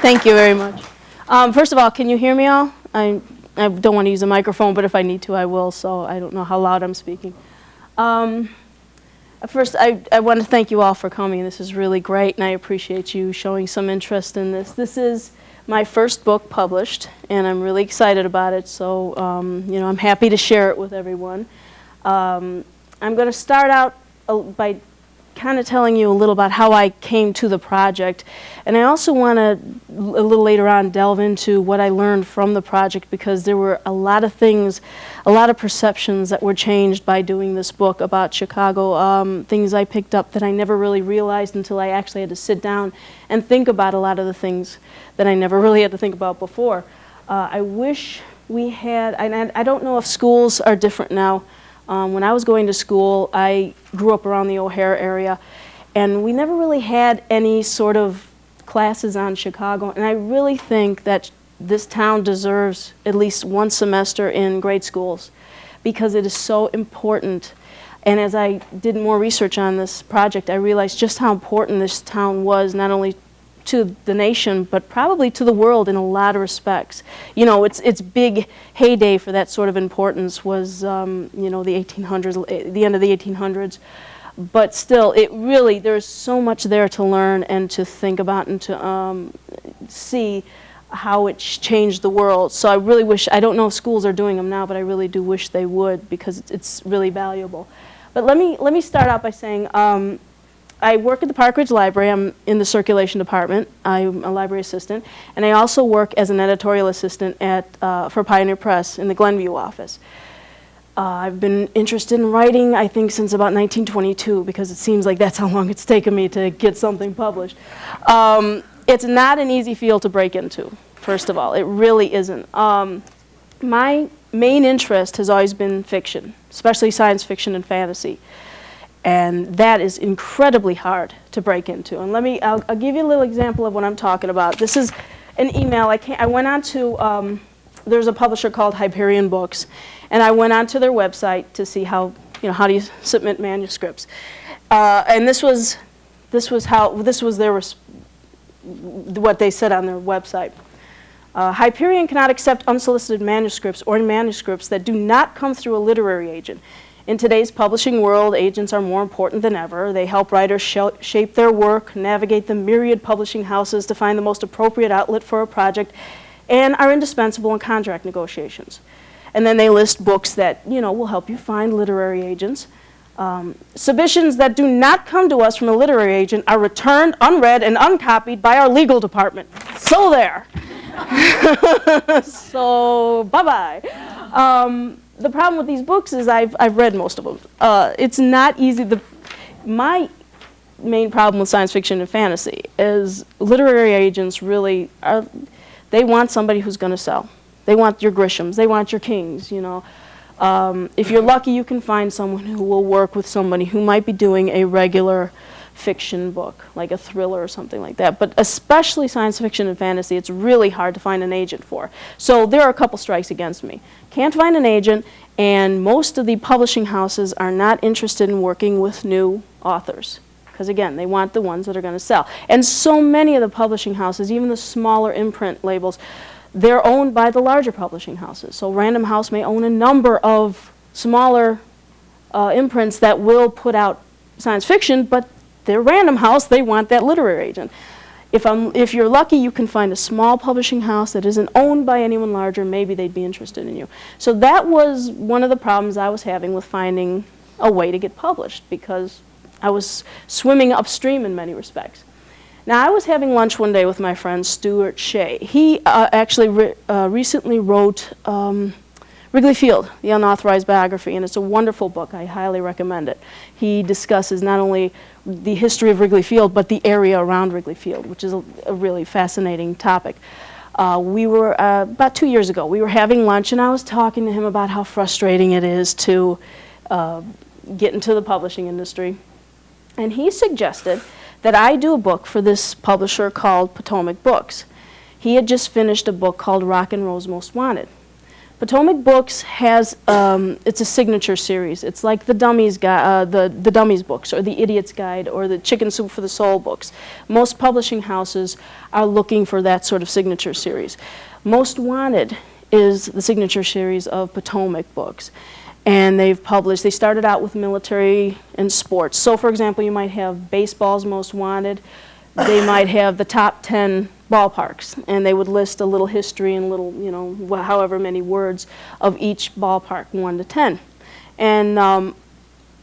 Thank you very much. First of all, can you hear me all? I don't want to use a microphone, but if I need to, I will, so I don't know how loud I'm speaking. First, I want to thank you all for coming. This is really great, and I appreciate you showing some interest in this. This is my first book published, and I'm really excited about it, so you know, I'm happy to share it with everyone. I'm going to start out by kind of telling you a little about how I came to the project, and I also want to, a little later on, delve into what I learned from the project, because there were a lot of things, a lot of perceptions that were changed by doing this book about Chicago, things I picked up that I never really realized until I actually had to sit down and think about a lot of the things that I never really had to think about before. I wish we had, and I don't know if schools are different now. When I was going to school, I grew up around the O'Hare area, and we never really had any sort of classes on Chicago, and I really think that this town deserves at least one semester in grade schools because it is so important. And as I did more research on this project, I realized just how important this town was, not only to the nation, but probably to the world in a lot of respects. You know, its big heyday for that sort of importance was, you know, the 1800s, the end of the 1800s. But still, it really, there's so much there to learn and to think about and to see how it's changed the world. So I really wish, I don't know if schools are doing them now, but I really do wish they would, because it's really valuable. But let me start out by saying, I work at the Park Ridge Library. I'm in the circulation department. I'm a library assistant. And I also work as an editorial assistant for Pioneer Press in the Glenview office. I've been interested in writing, I think, since about 1922, because it seems like that's how long it's taken me to get something published. It's not an easy field to break into, first of all. It really isn't. My main interest has always been fiction, especially science fiction and fantasy. And that is incredibly hard to break into. And I'll give you a little example of what I'm talking about. This is an email. I went on to, there's a publisher called Hyperion Books, and I went onto their website to see how, you know, how do you submit manuscripts. And this was what they said on their website. Hyperion cannot accept unsolicited manuscripts or manuscripts that do not come through a literary agent. In today's publishing world, agents are more important than ever. They help writers shape their work, navigate the myriad publishing houses to find the most appropriate outlet for a project, and are indispensable in contract negotiations. And then they list books that, you know, will help you find literary agents. Submissions that do not come to us from a literary agent are returned, unread, and uncopied by our legal department. So there. So bye-bye. The problem with these books is I've read most of them. It's not easy. My main problem with science fiction and fantasy is literary agents really are, they want somebody who's going to sell. They want your Grishams. They want your Kings, you know. If you're lucky, you can find someone who will work with somebody who might be doing a regular fiction book, like a thriller or something like that. But especially science fiction and fantasy, it's really hard to find an agent for. So there are a couple strikes against me. Can't find an agent, and most of the publishing houses are not interested in working with new authors. Because again, they want the ones that are going to sell. And so many of the publishing houses, even the smaller imprint labels, they're owned by the larger publishing houses. So Random House may own a number of smaller imprints that will put out science fiction, but they're Random House, they want that literary agent. If you're lucky, you can find a small publishing house that isn't owned by anyone larger, maybe they'd be interested in you. So that was one of the problems I was having with finding a way to get published, because I was swimming upstream in many respects. Now, I was having lunch one day with my friend Stuart Shea. He actually recently wrote Wrigley Field, the unauthorized biography, and it's a wonderful book. I highly recommend it. He discusses not only the history of Wrigley Field, but the area around Wrigley Field, which is a really fascinating topic. We were, about 2 years ago, we were having lunch, and I was talking to him about how frustrating it is to get into the publishing industry. And he suggested that I do a book for this publisher called Potomac Books. He had just finished a book called Rock and Roll's Most Wanted. Potomac Books has, it's a signature series. It's like the Dummies the Dummies books, or the Idiot's Guide, or the Chicken Soup for the Soul books. Most publishing houses are looking for that sort of signature series. Most Wanted is the signature series of Potomac Books. And they started out with military and sports. So for example, you might have baseball's Most Wanted. They might have the top 10 ballparks, and they would list a little history and little, you know, however many words of each ballpark, 1 to 10. And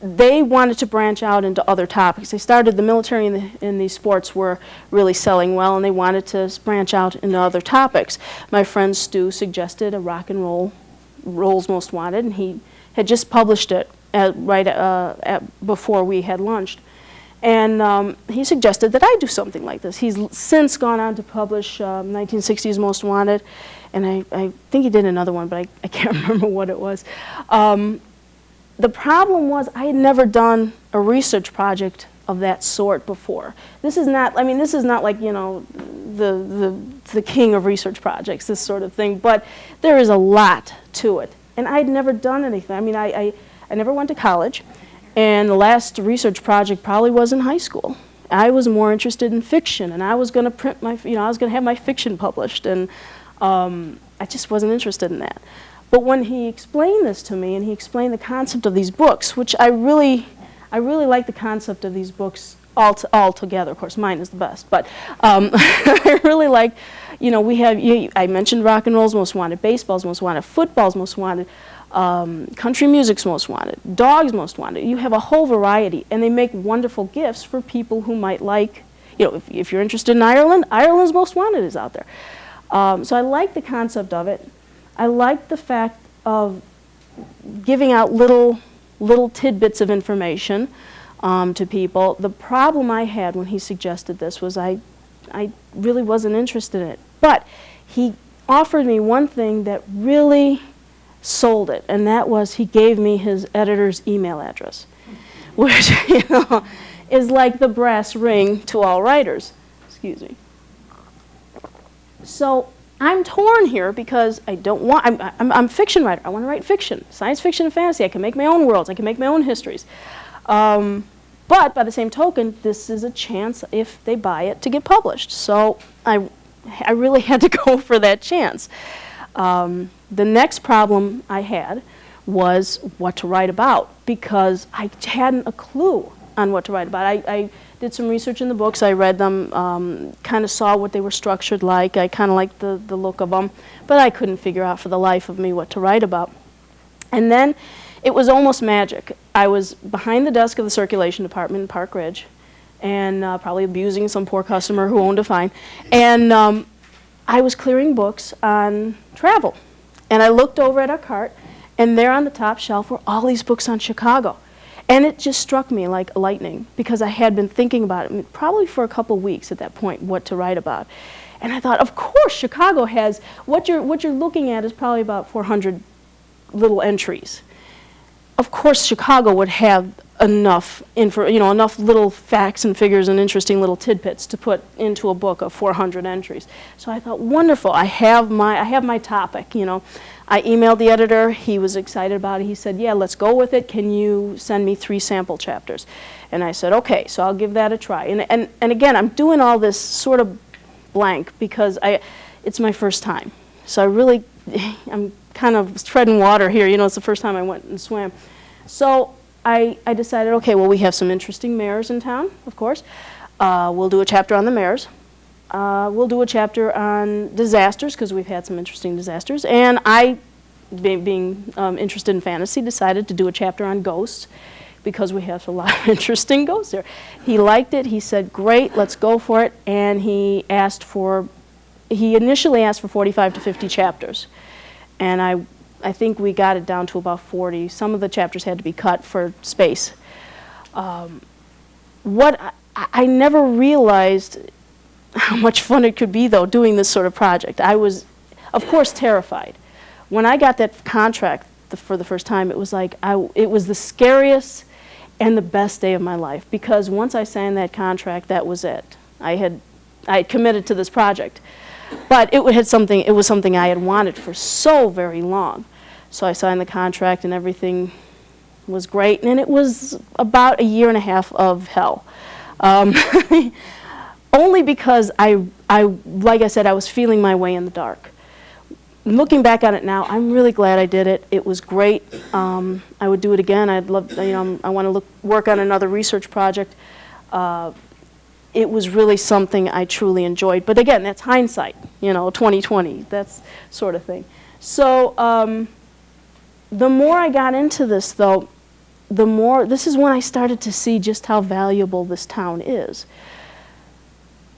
they wanted to branch out into other topics. They started, the military and the sports were really selling well, and they wanted to branch out into other topics. My friend Stu suggested a rock and roll's Most Wanted, and he had just published it before we had lunched. And he suggested that I do something like this. He's since gone on to publish 1960s Most Wanted, and I think he did another one, but I can't remember what it was. The problem was I had never done a research project of that sort before. This is not, I mean, this is not like, you know, the king of research projects, this sort of thing, but there is a lot to it. And I had never done anything. I mean, I never went to college. And the last research project probably was in high school. I was more interested in fiction, and I was going to print my, you know, I was going to have my fiction published, and I just wasn't interested in that. But when he explained this to me, and he explained the concept of these books, which I really like the concept of these books all together. Of course, mine is the best, but I really like, you know, we have, I mentioned rock and roll's Most Wanted, baseball's Most Wanted, football's Most Wanted, country music's Most Wanted, dogs Most Wanted. You have a whole variety, and they make wonderful gifts for people who might like, you know, if you're interested in Ireland, Ireland's Most Wanted is out there. So I like the concept of it. I like the fact of giving out little tidbits of information to people. The problem I had when he suggested this was I really wasn't interested in it. But he offered me one thing that really sold it, and that was he gave me his editor's email address, which, you know, is like the brass ring to all writers. Excuse me. So I'm torn here because I don't want, I'm a fiction writer. I want to write fiction, science fiction and fantasy. I can make my own worlds. I can make my own histories. But by the same token, this is a chance, if they buy it, to get published. So I really had to go for that chance. The next problem I had was what to write about, because I hadn't a clue on what to write about. I did some research in the books. I read them, kind of saw what they were structured like. I kind of liked the look of them, but I couldn't figure out for the life of me what to write about. And then it was almost magic. I was behind the desk of the circulation department in Park Ridge, and probably abusing some poor customer who owned a fine. And I was clearing books on travel. And I looked over at our cart, and there on the top shelf were all these books on Chicago. And it just struck me like lightning, because I had been thinking about it probably for a couple weeks at that point, what to write about. And I thought, of course, Chicago has, what you're looking at is probably about 400 little entries. Of course, Chicago would have enough enough little facts and figures and interesting little tidbits to put into a book of 400 entries. So I thought, wonderful, I have my topic, you know. I emailed the editor. He was excited about it. He said, yeah, let's go with it. Can you send me 3 sample chapters? And I said, okay, so I'll give that a try. And again, I'm doing all this sort of blank because it's my first time. So I'm kind of treading water here. You know, it's the first time I went and swam. So I decided, okay, well, we have some interesting mayors in town, of course. We'll do a chapter on the mayors. We'll do a chapter on disasters, because we've had some interesting disasters. And I, being interested in fantasy, decided to do a chapter on ghosts, because we have a lot of interesting ghosts there. He liked it. He said, great, let's go for it. And he initially asked for 45 to 50 chapters. And I think we got it down to about 40. Some of the chapters had to be cut for space. I never realized how much fun it could be, though, doing this sort of project. I was, of course, terrified. When I got that contract for the first time, it was like, it was the scariest and the best day of my life, because once I signed that contract, that was it. I had committed to this project. But it was something I had wanted for so very long. So I signed the contract and everything was great. And it was about a year and a half of hell. Only because like I said, I was feeling my way in the dark. Looking back on it now, I'm really glad I did it. It was great. I would do it again. I'd love, I want to work on another research project. It was really something I truly enjoyed. But again, that's hindsight, 2020, that's sort of thing. So the more I got into this, though, this is when I started to see just how valuable this town is.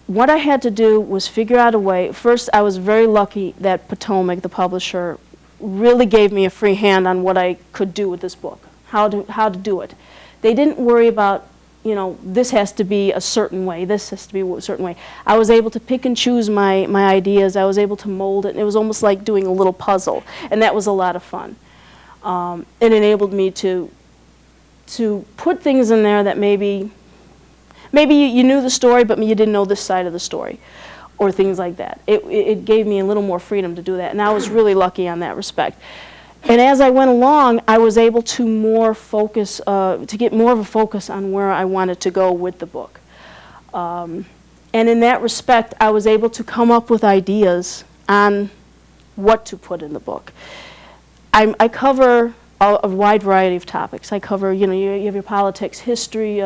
What I had to do was figure out a way. First, I was very lucky that Potomac, the publisher, really gave me a free hand on what I could do with this book, how to do it. They didn't worry about, this has to be a certain way, this has to be a certain way. I was able to pick and choose my ideas. I was able to mold it, and it was almost like doing a little puzzle, and that was a lot of fun. It enabled me to put things in there that maybe you knew the story, but you didn't know this side of the story, or things like that. It gave me a little more freedom to do that, and I was really lucky on that respect. And as I went along, I was able to get more of a focus on where I wanted to go with the book. And in that respect, I was able to come up with ideas on what to put in the book. I cover a wide variety of topics. I cover, you have your politics, history,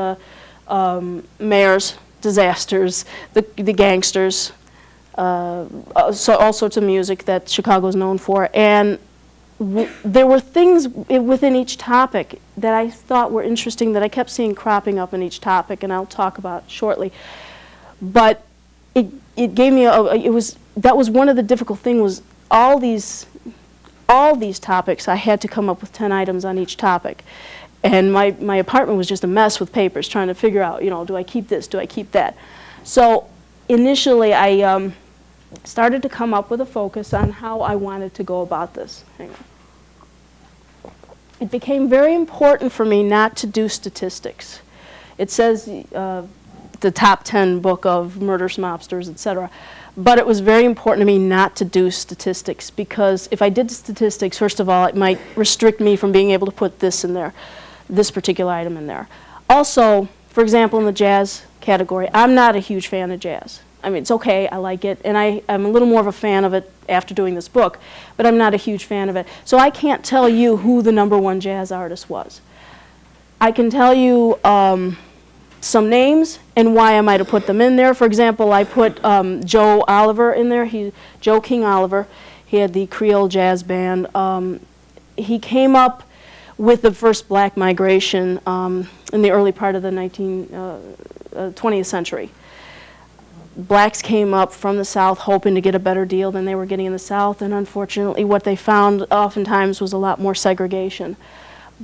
mayors, disasters, the gangsters, so all sorts of music that Chicago is known for. And there were things within each topic that I thought were interesting that I kept seeing cropping up in each topic, and I'll talk about shortly. But it gave me that was one of the difficult things, was all these topics. I had to come up with 10 items on each topic. And my apartment was just a mess with papers, trying to figure out, do I keep this, do I keep that? So initially, I started to come up with a focus on how I wanted to go about this. Hang on. It became very important for me not to do statistics. It says the top 10 book of murders, mobsters, etc. But it was very important to me not to do statistics, because if I did statistics, first of all, it might restrict me from being able to put this in there, this particular item in there. Also, for example, in the jazz category, I'm not a huge fan of jazz. I mean, it's okay, I like it, and I'm a little more of a fan of it after doing this book, but I'm not a huge fan of it. So I can't tell you who the #1 jazz artist was. I can tell you some names and why I might have put them in there. For example, I put Joe Oliver in there, Joe King Oliver. He had the Creole Jazz Band. He came up with the first black migration in the early part of the 20th century. Blacks came up from the South hoping to get a better deal than they were getting in the South, and unfortunately what they found oftentimes was a lot more segregation.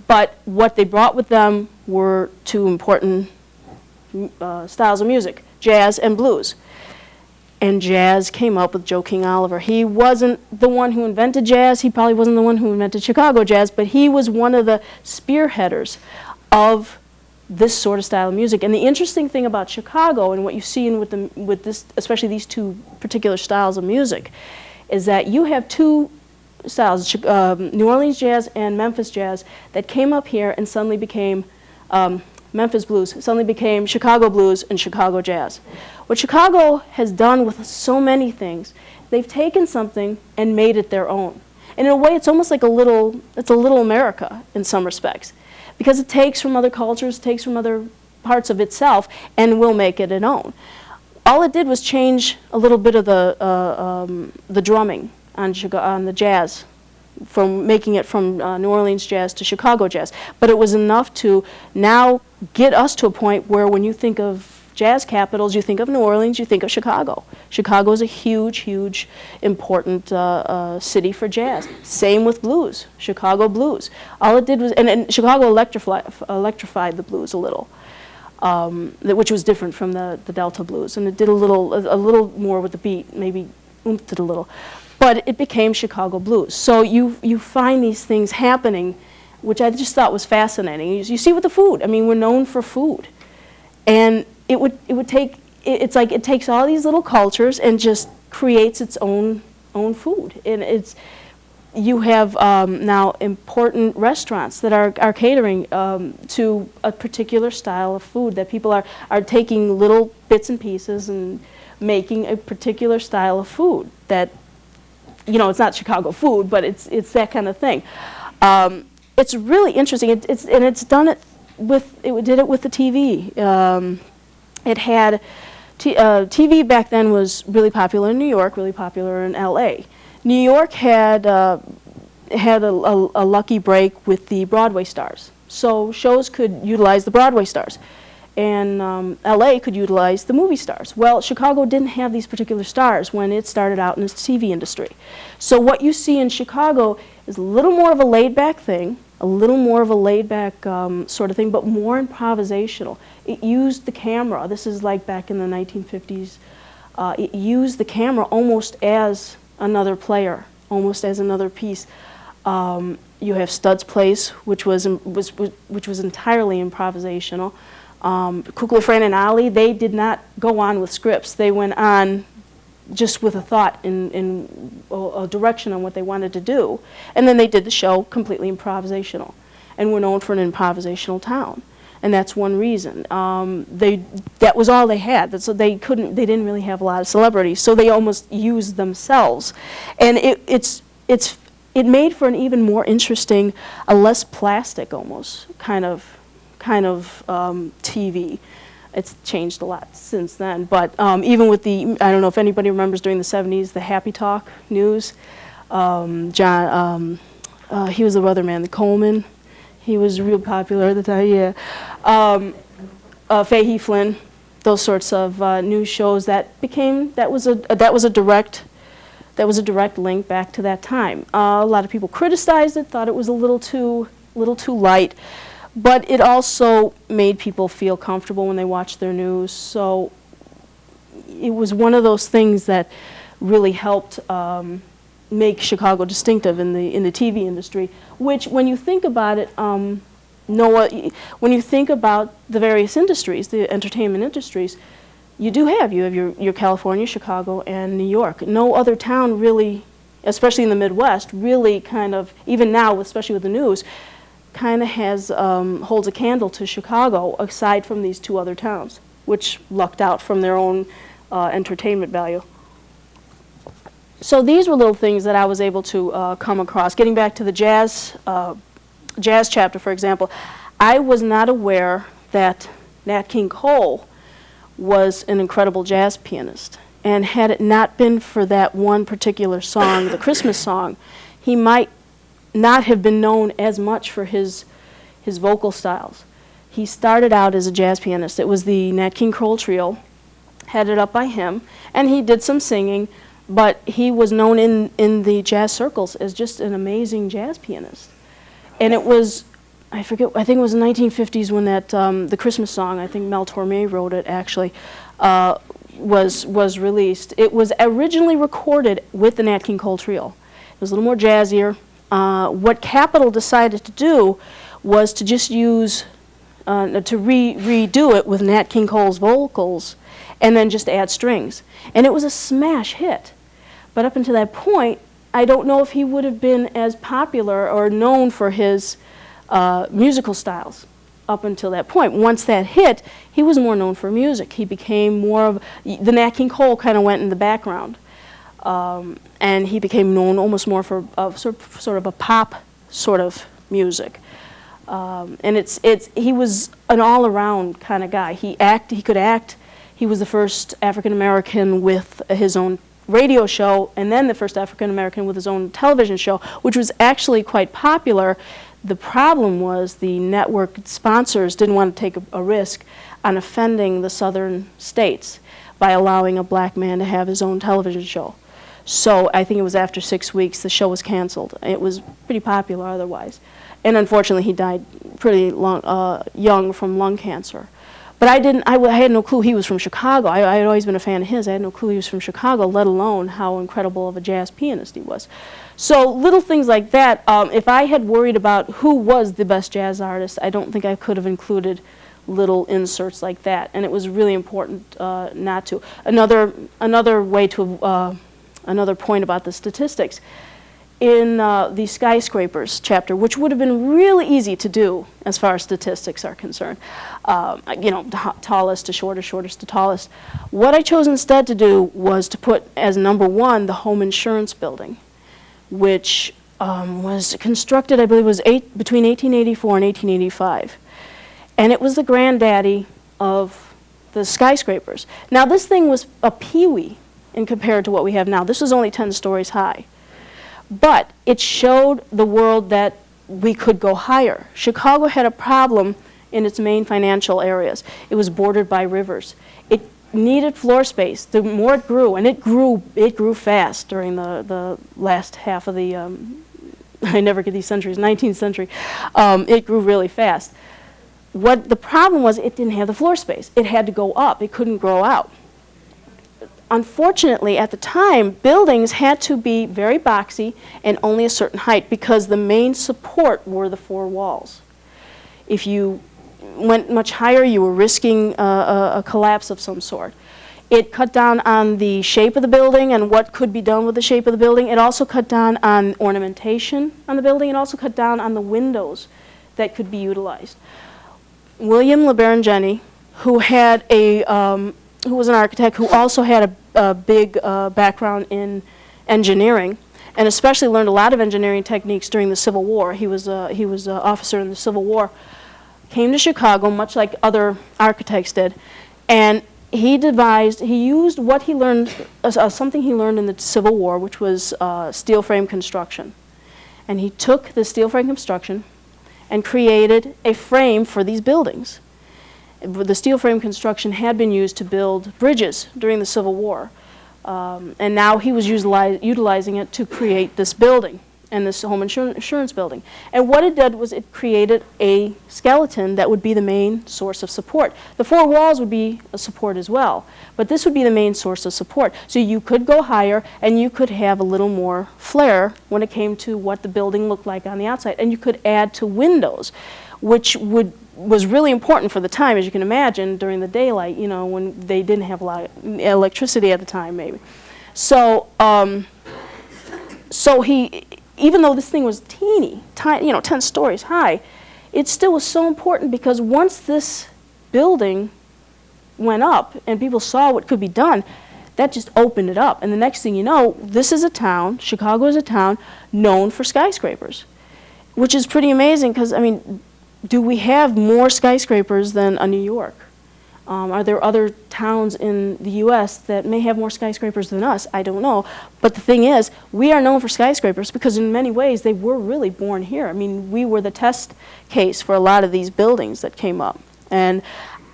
But what they brought with them were two important styles of music, jazz and blues. And jazz came up with Joe King Oliver. He wasn't the one who invented jazz, he probably wasn't the one who invented Chicago jazz, but he was one of the spearheaders of this sort of style of music. And the interesting thing about Chicago, and what you see with this, especially these two particular styles of music, is that you have two styles, New Orleans jazz and Memphis jazz, that came up here and suddenly became Memphis blues, suddenly became Chicago blues and Chicago jazz. What Chicago has done with so many things, they've taken something and made it their own. And in a way, it's almost like it's a little America in some respects, because it takes from other cultures, takes from other parts of itself, and will make it its own. All it did was change a little bit of the drumming on the jazz, from making it from New Orleans jazz to Chicago jazz. But it was enough to now get us to a point where when you think of jazz capitals, you think of New Orleans, you think of Chicago. Chicago is a huge, huge, important city for jazz. Same with blues, Chicago blues. All it did was, and Chicago electrified the blues a little, which was different from the Delta blues. And it did a little more with the beat, maybe oomphed it a little. But it became Chicago blues. So you find these things happening, which I just thought was fascinating. You see with the food. I mean, we're known for food. And it's like it takes all these little cultures and just creates its own food. And you have now important restaurants that are catering to a particular style of food, that people are taking little bits and pieces and making a particular style of food that, you know, it's not Chicago food, but it's that kind of thing. It's really interesting. It's done it with, it did it with the TV. It had, TV back then was really popular in New York, really popular in LA. New York had a lucky break with the Broadway stars. So shows could utilize the Broadway stars, and LA could utilize the movie stars. Well, Chicago didn't have these particular stars when it started out in its TV industry. So what you see in Chicago is a little more of a laid-back thing, a little more of a laid-back sort of thing, but more improvisational. It used the camera. This is like back in the 1950s. It used the camera almost as another player, almost as another piece. You have Stud's Place, which was entirely improvisational. Kukla, Fran, and Ali, they did not go on with scripts. They went on just with a thought in a direction on what they wanted to do. And then they did the show completely improvisational. And we're known for an improvisational town. And that's one reason. That was all they had. So they didn't really have a lot of celebrities. So they almost used themselves. And it made for an even more interesting, a less plastic almost kind of TV. It's changed a lot since then, but even with the, I don't know if anybody remembers during the 70s, the Happy Talk news. John, he was the weatherman, the Coleman. He was real popular at the time, yeah. Fahey Flynn, those sorts of news shows that was a direct link back to that time. A lot of people criticized it, thought it was a little too light. But it also made people feel comfortable when they watched their news. So it was one of those things that really helped make Chicago distinctive in the TV industry. Which, when you think about it, Noah, when you think about the various industries, the entertainment industries, you have your California, Chicago, and New York. No other town really, especially in the Midwest, really kind of, even now, especially with the news, kind of holds a candle to Chicago, aside from these two other towns, which lucked out from their own entertainment value. So these were little things that I was able to come across. Getting back to the jazz chapter, for example, I was not aware that Nat King Cole was an incredible jazz pianist. And had it not been for that one particular song, the Christmas song, he might not have been known as much for his vocal styles. He started out as a jazz pianist. It was the Nat King Cole Trio, headed up by him, and he did some singing, but he was known in the jazz circles as just an amazing jazz pianist. And it was, I think it was the 1950s when that, the Christmas song, I think Mel Torme wrote it actually, was released. It was originally recorded with the Nat King Cole Trio. It was a little more jazzier. What Capitol decided to do was to just use, redo it with Nat King Cole's vocals and then just add strings. And it was a smash hit. But up until that point, I don't know if he would have been as popular or known for his musical styles up until that point. Once that hit, he was more known for music. He became more of, the Nat King Cole kind of went in the background. And he became known almost more for sort of a pop sort of music. And he was an all-around kind of guy. He could act. He was the first African-American with his own radio show, and then the first African-American with his own television show, which was actually quite popular. The problem was the network sponsors didn't want to take a risk on offending the southern states by allowing a black man to have his own television show. So I think it was after 6 weeks the show was canceled. It was pretty popular otherwise. And unfortunately he died pretty young from lung cancer. But I had no clue he was from Chicago. I had always been a fan of his. I had no clue he was from Chicago, let alone how incredible of a jazz pianist he was. So little things like that. If I had worried about who was the best jazz artist, I don't think I could have included little inserts like that. And it was really important not to. Another way to, another point about the statistics, in the skyscrapers chapter, which would have been really easy to do as far as statistics are concerned, you know, tallest to shortest, shortest to tallest. What I chose instead to do was to put as number one the home insurance building, which was constructed, I believe, was between 1884 and 1885. And it was the granddaddy of the skyscrapers. Now, this thing was a peewee in compared to what we have now. This was only 10 stories high. But it showed the world that we could go higher. Chicago had a problem in its main financial areas. It was bordered by rivers. It needed floor space. The more it grew, and it grew fast during the last half of the, I never get these centuries, 19th century. It grew really fast. What the problem was, it didn't have the floor space. It had to go up. It couldn't grow out. Unfortunately, at the time, buildings had to be very boxy and only a certain height because the main support were the four walls. If you went much higher, you were risking a collapse of some sort. It cut down on the shape of the building and what could be done with the shape of the building. It also cut down on ornamentation on the building. It also cut down on the windows that could be utilized. William LeBaron-Jenney, who had who was an architect who also had a big background in engineering, and especially learned a lot of engineering techniques during the Civil War. He was an officer in the Civil War. Came to Chicago, much like other architects did, and he used what he learned, something he learned in the Civil War, which was steel frame construction. And he took the steel frame construction and created a frame for these buildings. The steel frame construction had been used to build bridges during the Civil War. And now he was utilizing it to create this building and this home insurance building. And what it did was it created a skeleton that would be the main source of support. The four walls would be a support as well, but this would be the main source of support. So you could go higher and you could have a little more flair when it came to what the building looked like on the outside. And you could add to windows, which was really important for the time, as you can imagine, during the daylight, you know, when they didn't have a lot of electricity at the time, maybe. So, even though this thing was tiny, you know, 10 stories high, it still was so important because once this building went up and people saw what could be done, that just opened it up. And the next thing you know, this is a town, Chicago is a town, known for skyscrapers, which is pretty amazing because, I mean, do we have more skyscrapers than a New York? Are there other towns in the U.S. that may have more skyscrapers than us? I don't know. But the thing is, we are known for skyscrapers because in many ways they were really born here. I mean, we were the test case for a lot of these buildings that came up. And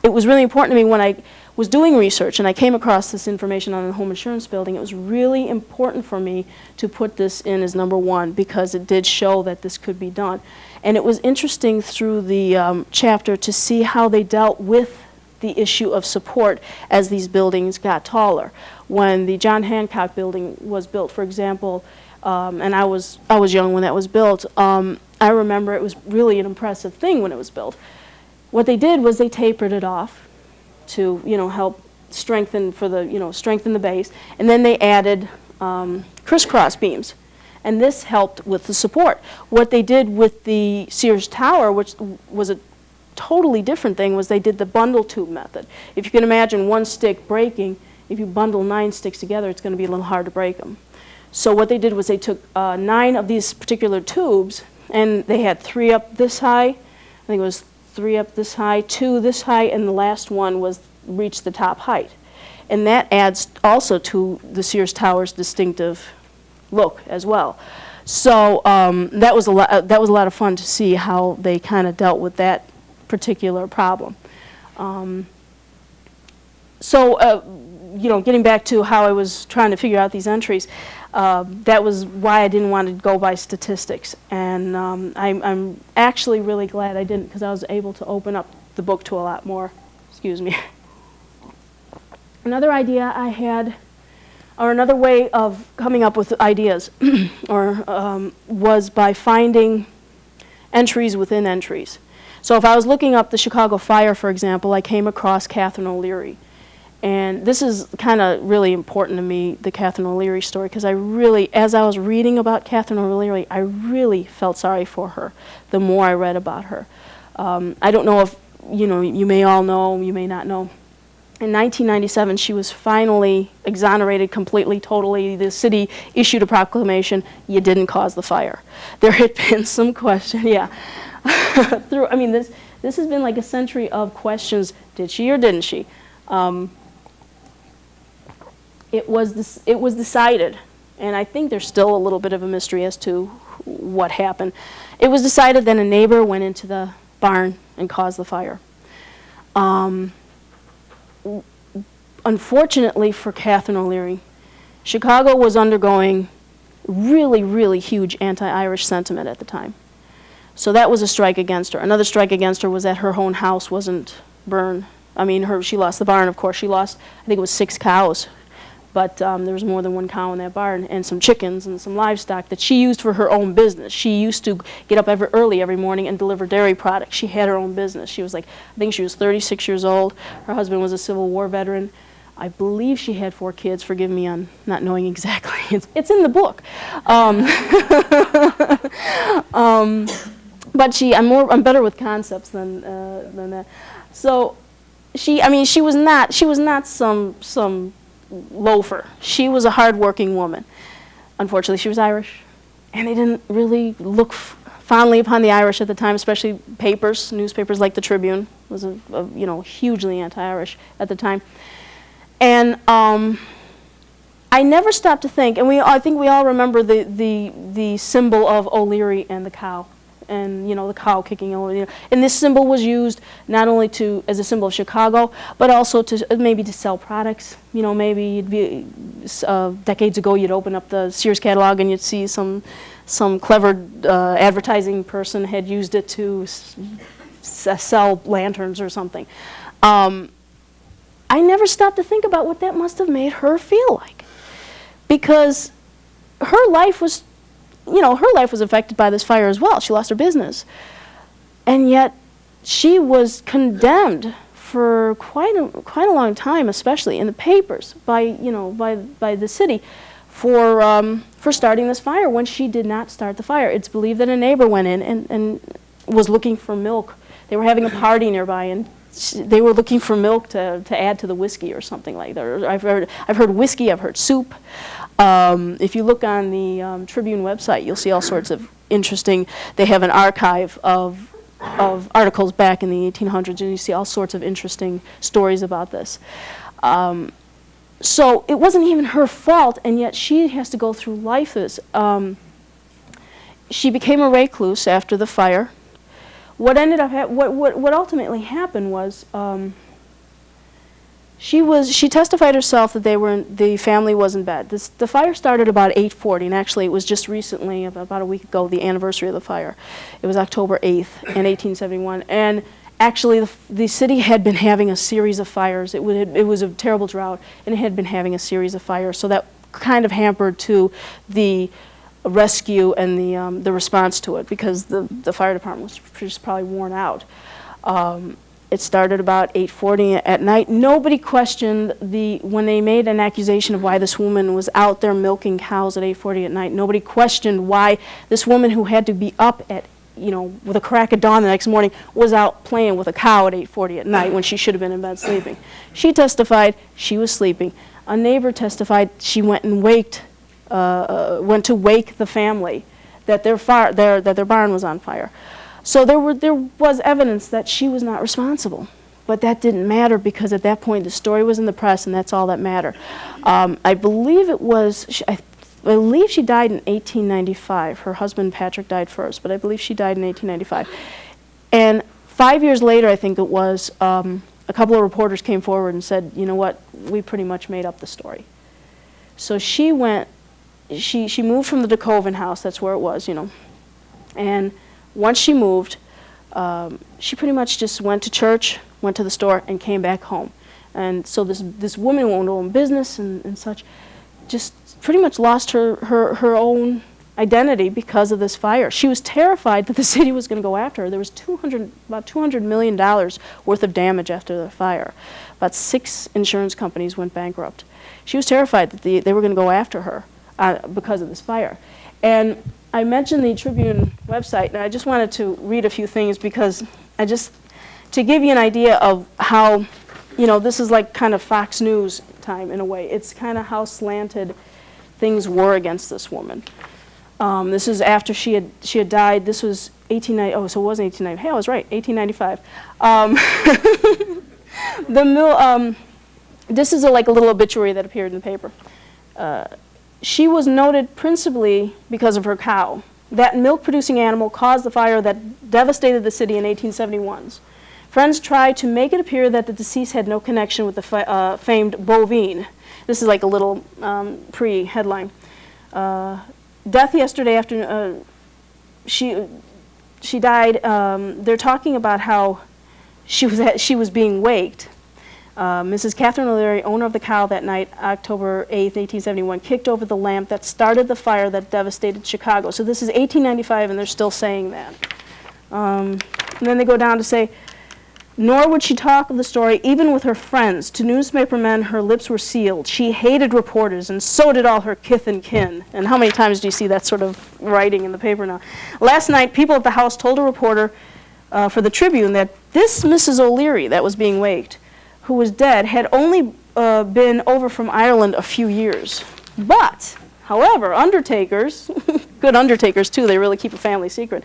it was really important to me when I was doing research and I came across this information on the home insurance building. It was really important for me to put this in as number one because it did show that this could be done. And it was interesting through the chapter to see how they dealt with the issue of support as these buildings got taller. When the John Hancock building was built, for example, and I was young when that was built, I remember it was really an impressive thing when it was built. What they did was they tapered it off to, you know, help strengthen strengthen the base, and then they added crisscross beams. And this helped with the support. What they did with the Sears Tower, which was a totally different thing, was they did the bundle tube method. If you can imagine one stick breaking, if you bundle 9 sticks together, it's going to be a little hard to break them. So what they did was they took 9 of these particular tubes, and they had 3 up this high. I think it was 3 up this high, 2 this high, and the last one reached the top height. And that adds also to the Sears Tower's distinctive look as well. So that was a lot of fun to see how they kind of dealt with that particular problem. You know, getting back to how I was trying to figure out these entries, that was why I didn't want to go by statistics. And I'm actually really glad I didn't, because I was able to open up the book to a lot more. Excuse me. Another idea I had, or another way of coming up with ideas, was by finding entries within entries. So if I was looking up the Chicago fire, for example, I came across Catherine O'Leary. And this is kind of really important to me, the Catherine O'Leary story, because I really, as I was reading about Catherine O'Leary, I really felt sorry for her the more I read about her. I don't know if, you may all know, you may not know. In 1997, she was finally exonerated completely, totally. The city issued a proclamation, you didn't cause the fire. There had been some question, yeah. This has been like a century of questions, did she or didn't she? It was decided, and I think there's still a little bit of a mystery as to what happened. It was decided that a neighbor went into the barn and caused the fire. Unfortunately for Catherine O'Leary, Chicago was undergoing really, really huge anti-Irish sentiment at the time. So that was a strike against her. Another strike against her was that her own house wasn't burned. She lost the barn, of course. She lost, I think it was 6 cows. But there was more than 1 cow in that barn, and some chickens and some livestock that she used for her own business. She used to get up early every morning and deliver dairy products. She had her own business. She was I think she was 36 years old. Her husband was a Civil War veteran. I believe she had 4 kids. Forgive me on not knowing exactly. It's in the book. But I'm better with concepts than that. So she was not some loafer. She was a hard-working woman. Unfortunately, she was Irish, and they didn't really look fondly upon the Irish at the time, especially newspapers like the Tribune was hugely anti-Irish at the time. And I never stopped to think, and I think we all remember the symbol of O'Leary and the cow. And the cow kicking over, and this symbol was used not only as a symbol of Chicago, but also maybe to sell products. Maybe decades ago you'd open up the Sears catalog and you'd see some clever advertising person had used it to sell lanterns or something. I never stopped to think about what that must have made her feel like, because her life was affected by this fire as well. She lost her business. And yet she was condemned for quite a long time, especially in the papers, by the city for starting this fire when she did not start the fire. It's believed that a neighbor went in and was looking for milk. They were having a party nearby, and they were looking for milk to add to the whiskey or something like that. I've heard whiskey, I've heard soup. If you look on the Tribune website, you'll see all sorts of interesting. They have an archive of articles back in the 1800s, and you see all sorts of interesting stories about this. So it wasn't even her fault, and yet she has to go through life this. She became a recluse after the fire. What ultimately happened was she testified herself that the family was in bed. The fire started about 8:40, and actually it was just recently, about a week ago, the anniversary of the fire. It was October 8th in 1871, and actually the city had been having a series of fires. It was a terrible drought, and it had been having a series of fires, so that kind of hampered to the rescue and the response to it, because the fire department was just probably worn out. It started about 8:40 at night. Nobody questioned when they made an accusation of why this woman was out there milking cows at 8:40 at night. Nobody questioned why this woman, who had to be up at with a crack of dawn the next morning, was out playing with a cow at 8:40 at night when she should have been in bed sleeping. She testified she was sleeping. A neighbor testified she went to wake the family that their barn was on fire. So there was evidence that she was not responsible, but that didn't matter, because at that point the story was in the press, and that's all that mattered. I believe she died in 1895. Her husband Patrick died first, but I believe she died in 1895. And 5 years later, I think it was, a couple of reporters came forward and said, "You know what? We pretty much made up the story." So she moved from the DeCoven house. That's where it was, and once she moved, she pretty much just went to church, went to the store, and came back home. And so this woman who owned her own business and such just pretty much lost her own identity because of this fire. She was terrified that the city was going to go after her. There was about $200 million worth of damage after the fire. About 6 insurance companies went bankrupt. She was terrified that they were going to go after her because of this fire. And I mentioned the Tribune website, and I just wanted to read a few things because to give you an idea of how, this is like kind of Fox News time in a way. It's kind of how slanted things were against this woman. This is after she had died. This was 1890. Oh, so it wasn't 1890. Hey, I was right. 1895. This is like a little obituary that appeared in the paper. She was noted principally because of her cow. That milk-producing animal caused the fire that devastated the city in 1871. Friends tried to make it appear that the deceased had no connection with the famed bovine. This is like a little pre-headline. Death yesterday afternoon. She died. They're talking about how she was being waked. Mrs. Catherine O'Leary, owner of the cow that night, October 8th, 1871, kicked over the lamp that started the fire that devastated Chicago. So this is 1895, and they're still saying that. And then they go down to say, nor would she talk of the story even with her friends. To newspapermen, her lips were sealed. She hated reporters, and so did all her kith and kin. And how many times do you see that sort of writing in the paper now? Last night, people at the house told a reporter for the Tribune that this Mrs. O'Leary that was being waked, who was dead, had only been over from Ireland a few years. But, however, undertakers, good undertakers too, they really keep a family secret,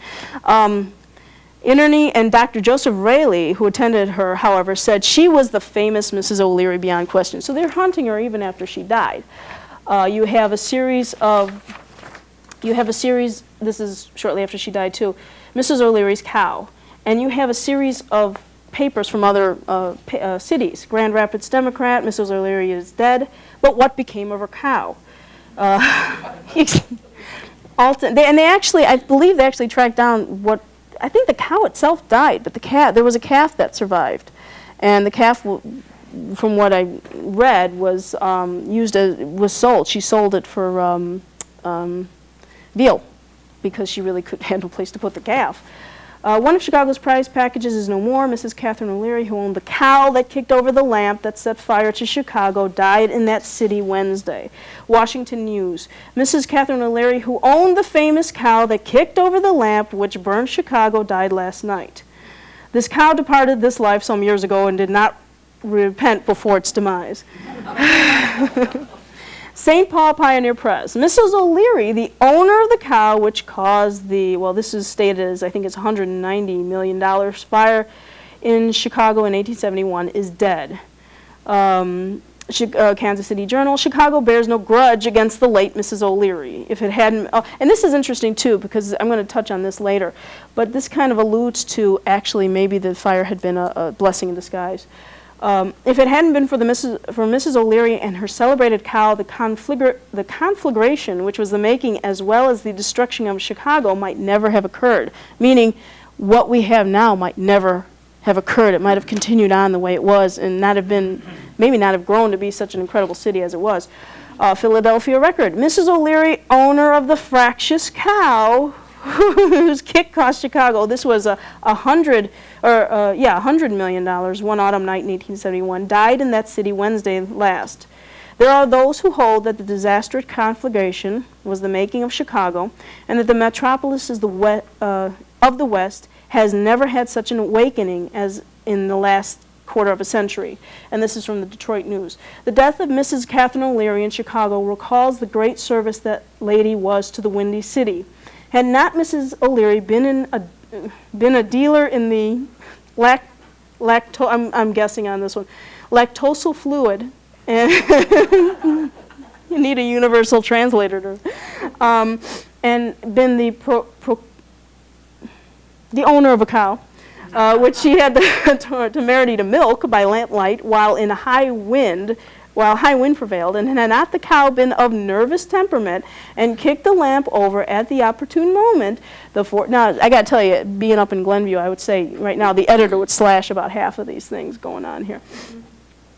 Inerney and Dr. Joseph Rayleigh, who attended her, however, said she was the famous Mrs. O'Leary beyond question. So they're hunting her even after she died. You have a series, this is shortly after she died too, Mrs. O'Leary's cow. And you have a series of papers from other cities. Grand Rapids Democrat, Mrs. O'Leary is dead, but what became of her cow? And they actually, I believe they actually tracked down I think the cow itself died, but there was a calf that survived. And the calf, from what I read, was sold. She sold it for veal because she really couldn't have no place to put the calf. One of Chicago's prize packages is no more. Mrs. Catherine O'Leary, who owned the cow that kicked over the lamp that set fire to Chicago, died in that city Wednesday. Washington News. Mrs. Catherine O'Leary, who owned the famous cow that kicked over the lamp which burned Chicago, died last night. This cow departed this life some years ago and did not repent before its demise. St. Paul Pioneer Press. Mrs. O'Leary, the owner of the cow which caused this is stated as, I think it's $190 million fire in Chicago in 1871, is dead. Kansas City Journal, Chicago bears no grudge against the late Mrs. O'Leary. If it hadn't, and this is interesting too because I'm going to touch on this later, but this kind of alludes to actually maybe the fire had been a blessing in disguise. If it hadn't been for Mrs. O'Leary and her celebrated cow, the conflagration, which was the making as well as the destruction of Chicago, might never have occurred. Meaning, what we have now might never have occurred. It might have continued on the way it was and maybe not have grown to be such an incredible city as it was. Philadelphia Record. Mrs. O'Leary, owner of the fractious cow, whose kick cost Chicago. This was $100 million one autumn night in 1871. Died in that city Wednesday last. There are those who hold that the disastrous conflagration was the making of Chicago, and that the metropolis of the West has never had such an awakening as in the last quarter of a century. And this is from the Detroit News. The death of Mrs. Catherine O'Leary in Chicago recalls the great service that lady was to the Windy City. Had not Mrs. O'Leary been a dealer in the I'm guessing on this one, lactosal fluid, and you need a universal translator, and been the owner of a cow, which she had the temerity to milk by lamplight while high wind prevailed, and had not the cow been of nervous temperament and kicked the lamp over at the opportune moment, now I got to tell you, being up in Glenview, I would say right now the editor would slash about half of these things going on here.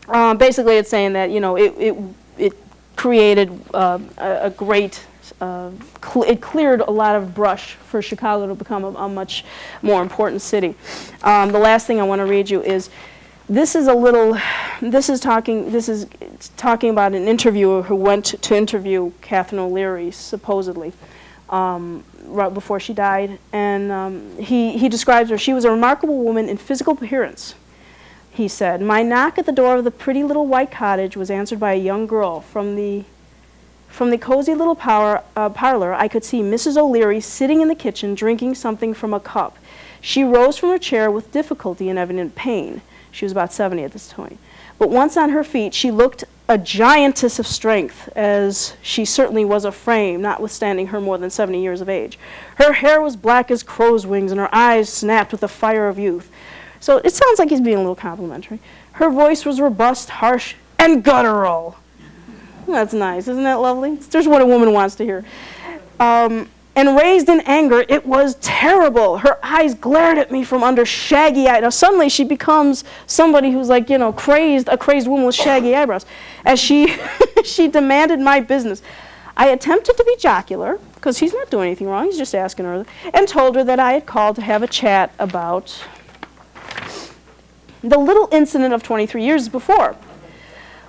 Basically, it's saying that it created a great it cleared a lot of brush for Chicago to become a much more important city. The last thing I want to read you is, this is talking about an interviewer who went to interview Catherine O'Leary, supposedly, right before she died. And he describes her. She was a remarkable woman in physical appearance, he said. My knock at the door of the pretty little white cottage was answered by a young girl. From the cozy little parlor, I could see Mrs. O'Leary sitting in the kitchen drinking something from a cup. She rose from her chair with difficulty and evident pain. She was about 70 at this point. But once on her feet, she looked a giantess of strength, as she certainly was of frame, notwithstanding her more than 70 years of age. Her hair was black as crow's wings, and her eyes snapped with the fire of youth. So it sounds like he's being a little complimentary. Her voice was robust, harsh, and guttural. That's nice. Isn't that lovely? There's what a woman wants to hear. And raised in anger, it was terrible. Her eyes glared at me from under shaggy eyes. Now suddenly she becomes somebody who's like, you know, a crazed woman with shaggy eyebrows. As she demanded my business. I attempted to be jocular, because he's not doing anything wrong, he's just asking her, and told her that I had called to have a chat about the little incident of 23 years before.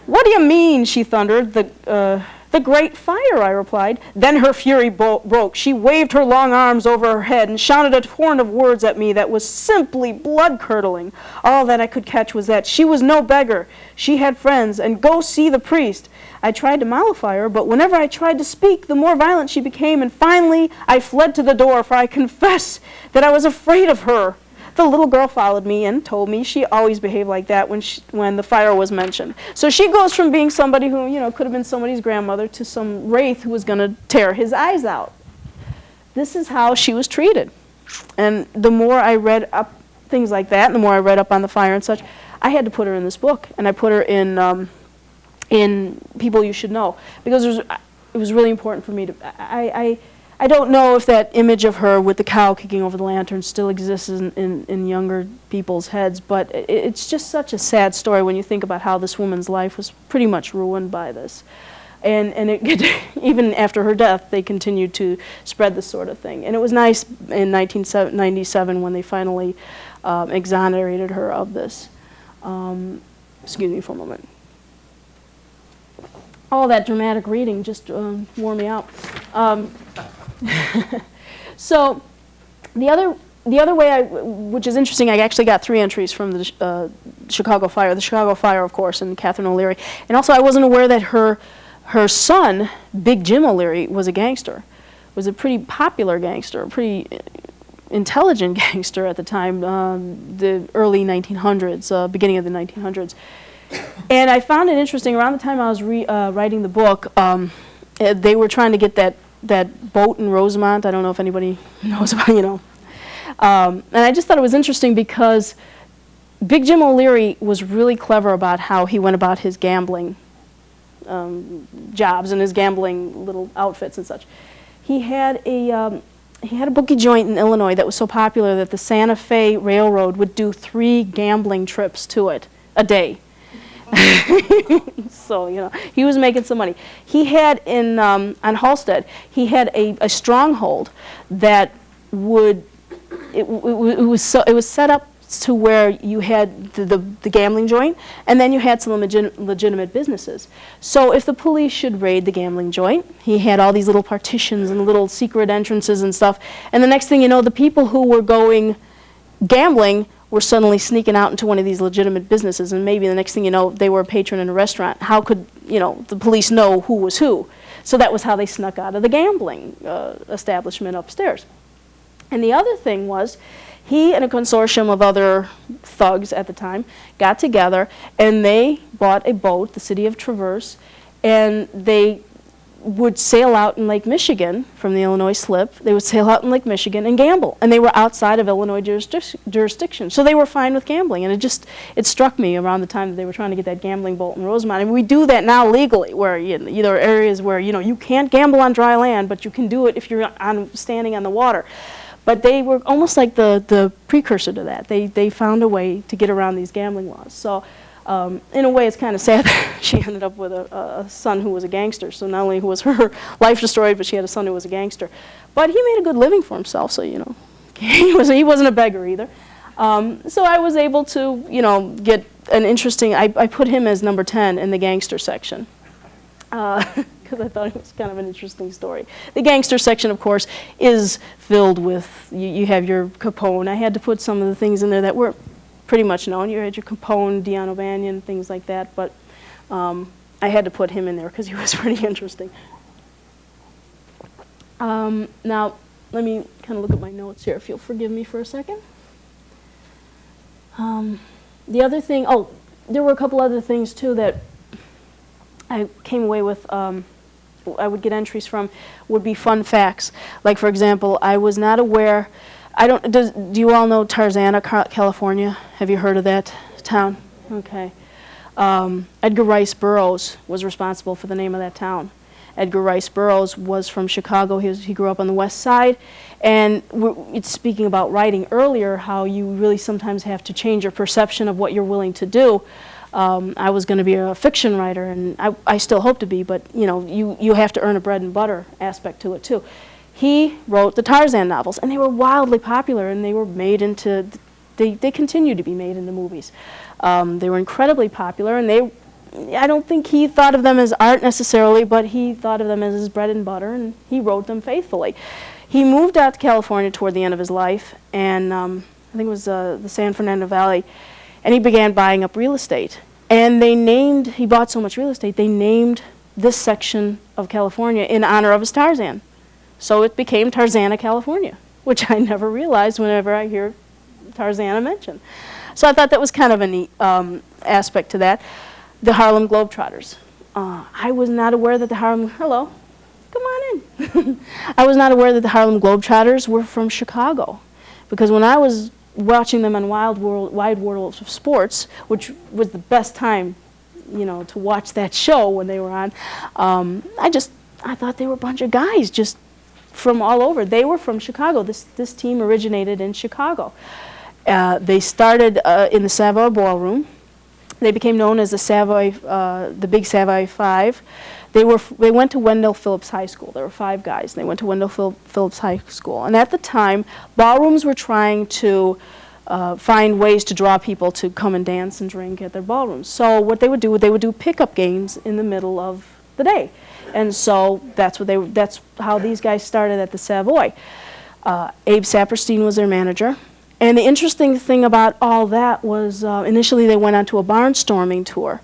What do you mean, she thundered. The great fire, I replied. Then her fury broke. She waved her long arms over her head and shouted a torrent of words at me that was simply blood-curdling. All that I could catch was that she was no beggar. She had friends, and go see the priest. I tried to mollify her, but whenever I tried to speak, the more violent she became, and finally I fled to the door, for I confess that I was afraid of her. The little girl followed me and told me she always behaved like that when the fire was mentioned. So she goes from being somebody who, you know, could have been somebody's grandmother to some wraith who was going to tear his eyes out. This is how she was treated. And the more I read up things like that, and the more I read up on the fire and such, I had to put her in this book, and I put her in People You Should Know, because it was really important for me to. I don't know if that image of her with the cow kicking over the lantern still exists in younger people's heads, but it's just such a sad story when you think about how this woman's life was pretty much ruined by this. And even after her death, they continued to spread this sort of thing. And it was nice in 1997 when they finally exonerated her of this. Excuse me for a moment. All that dramatic reading just wore me out. So the other way, which is interesting, I actually got 3 entries from the Chicago Fire. The Chicago Fire, of course, and Catherine O'Leary. And also I wasn't aware that her son, Big Jim O'Leary, was a gangster. Was a pretty popular gangster, a pretty intelligent gangster at the time, the early 1900s, beginning of the 1900s. And I found it interesting, around the time I was writing the book, they were trying to get that boat in Rosemont. I don't know if anybody knows about, you know. And I just thought it was interesting because Big Jim O'Leary was really clever about how he went about his gambling jobs and his gambling little outfits and such. He had a bookie joint in Illinois that was so popular that the Santa Fe Railroad would do 3 gambling trips to it a day. So, you know, he was making some money. He had on Halstead, he had a stronghold that it was set up to where you had the gambling joint, and then you had some legitimate businesses. So if the police should raid the gambling joint, he had all these little partitions and little secret entrances and stuff, and the next thing you know, the people who were going gambling were suddenly sneaking out into one of these legitimate businesses, and maybe the next thing you know, they were a patron in a restaurant. How could, you know, the police know who was who? So that was how they snuck out of the gambling establishment upstairs. And the other thing was, he and a consortium of other thugs at the time got together, and they bought a boat, the City of Traverse, and they would sail out in Lake Michigan from the Illinois slip. They would sail out in Lake Michigan and gamble, and they were outside of Illinois jurisdiction, so they were fine with gambling. And it struck me around the time that they were trying to get that gambling boat in Rosemont. I mean, we do that now legally, where there are areas where you can't gamble on dry land, but you can do it if you're standing on the water. But they were almost like the precursor to that. They found a way to get around these gambling laws. So In a way, it's kind of sad that she ended up with a son who was a gangster. So not only was her life destroyed, but she had a son who was a gangster. But he made a good living for himself, so, you know, he wasn't a beggar either. So I was able to, you know, get an interesting, I put him as number 10 in the gangster section. Because I thought it was kind of an interesting story. The gangster section, of course, is filled with, you have your Capone. I had to put some of the things in there that were pretty much known. You had your Capone, Dion O'Banion, things like that, but I had to put him in there because he was pretty interesting. Now, let me kind of look at my notes here, if you'll forgive me for a second. The other thing, oh, there were a couple other things too that I came away with, I would get entries from, would be fun facts. Like, for example, I was not aware, do you all know Tarzana, California? Have you heard of that town? Okay. Edgar Rice Burroughs was responsible for the name of that town. Edgar Rice Burroughs was from Chicago. He grew up on the west side. And it's speaking about writing earlier, how you really sometimes have to change your perception of what you're willing to do. I was going to be a fiction writer, and I still hope to be, but you know, you have to earn a bread and butter aspect to it too. He wrote the Tarzan novels, and they were wildly popular, and they were made into, they continue to be made into movies. They were incredibly popular, and I don't think he thought of them as art necessarily, but he thought of them as his bread and butter, and he wrote them faithfully. He moved out to California toward the end of his life, and I think it was the San Fernando Valley, and he began buying up real estate. And he bought so much real estate, they named this section of California in honor of his Tarzan. So it became Tarzana, California, which I never realized whenever I hear Tarzana mentioned. So I thought that was kind of a neat aspect to that. The Harlem Globetrotters. I was not aware that the Harlem, hello, come on in. I was not aware that the Harlem Globetrotters were from Chicago, because when I was watching them on Wide World of Sports, which was the best time, you know, to watch that show when they were on, I thought they were a bunch of guys just from all over. They were from Chicago. This team originated in Chicago. They started in the Savoy Ballroom. They became known as the Big Savoy Five. They went to Wendell Phillips High School. There were 5 guys. They went to Wendell Phillips High School. And at the time, ballrooms were trying to find ways to draw people to come and dance and drink at their ballrooms. So what they would do pickup games in the middle of the day. And so that's how these guys started at the Savoy. Abe Saperstein was their manager. And the interesting thing about all that was initially they went on to a barnstorming tour.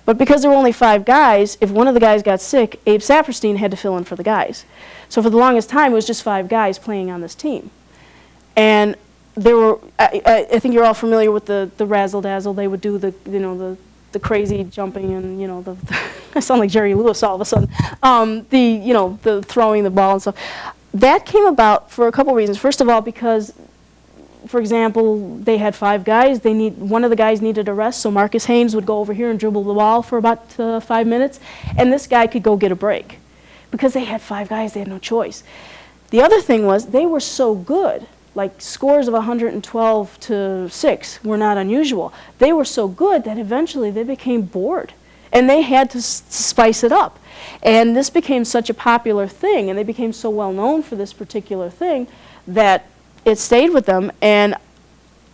But because there were only 5 guys, if one of the guys got sick, Abe Saperstein had to fill in for the guys. So for the longest time, it was just 5 guys playing on this team. And there were, I think you're all familiar with the razzle dazzle. They would do the crazy jumping and, you know, I sound like Jerry Lewis all of a sudden. The throwing the ball and stuff. That came about for a couple reasons. First of all, because, for example, they had 5 guys. One of the guys needed a rest, so Marcus Haynes would go over here and dribble the ball for about 5 minutes, and this guy could go get a break. Because they had 5 guys, they had no choice. The other thing was they were so good, like scores of 112-6 were not unusual. They were so good that eventually they became bored, and they had to spice it up. And this became such a popular thing, and they became so well known for this particular thing that it stayed with them. And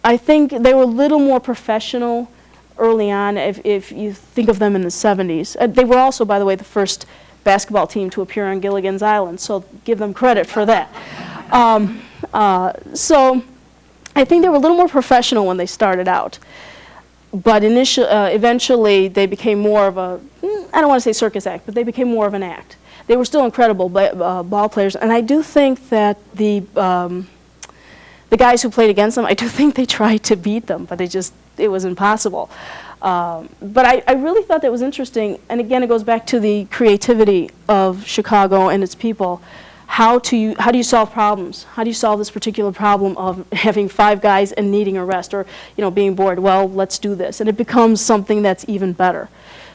I think they were a little more professional early on if you think of them in the 70s. They were also, by the way, the first basketball team to appear on Gilligan's Island, so give them credit for that. So I think they were a little more professional when they started out. But eventually they became more of a, I don't want to say circus act, but they became more of an act. They were still incredible ball players, and I do think that the guys who played against them, I do think they tried to beat them, but it was impossible. But I really thought that was interesting, and again, it goes back to the creativity of Chicago and its people. How do you solve problems? How do you solve this particular problem of having 5 guys and needing a rest, or being bored? Well, let's do this, and it becomes something that's even better.